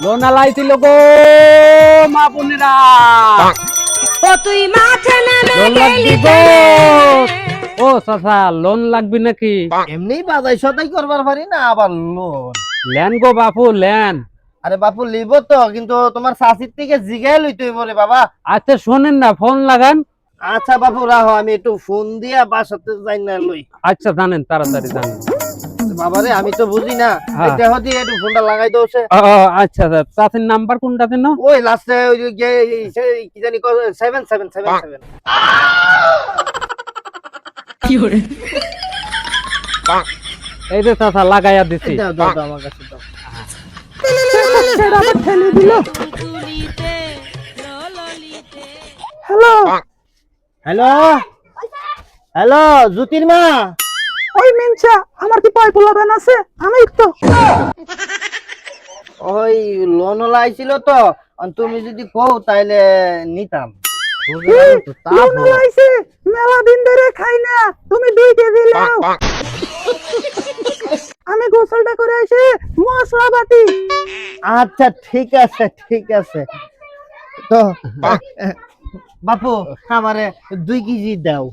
Loan আলাইছিল গো মা বোনেরা। ও তুই মাঠে নেমে লোন লাগবি গেলি গো। কেনে? ও চাচা লোন লাগবি নাকি? এমনি বাজাই সদাই করবার পারি না আবার লোন। লেন গো বাপু লেন। আরে বাপু লিব তো, কিন্তু তোমার শাশির থেকে জিগাই লইতে হইব রে বাবা। আচ্ছা শোনেন না, ফোন লাগান। আচ্ছা বাপু রাহো, আমি একটু ফোন দিয়া বাসাতে যাই না লই। আচ্ছা জানেন, তাড়াতাড়ি জানেন। বাবারে আমি তো বুঝি না, হ্যাঁ। দেহ দিয়ে একটু ফোনটা লাগাই দোছে। আচ্ছা চাচির নাম্বার কোনটা দেন? ওই লাস্টে ওই যে কি জানি 7777। এই যে চাচা লাগাইয়া দিছি। দাও দাও দাও আমার কাছে দাও। হ্যালো হ্যালো হ্যালো জ্যোতির মা। ওই মিনচা, আমার কি পাই পোলাবেন আছে? আমি তো ওই লোন আইছিল তো, তুমি যদি কও তাইলে নিতাম। মেলা দিন ধরে খাই না, তুমি 2 কেজি লাও। আমি গোসলটা করে এসে মশলা বাটি। আচ্ছা ঠিক আছে ঠিক আছে। তো বাপু আমারে 2 কেজি দাও।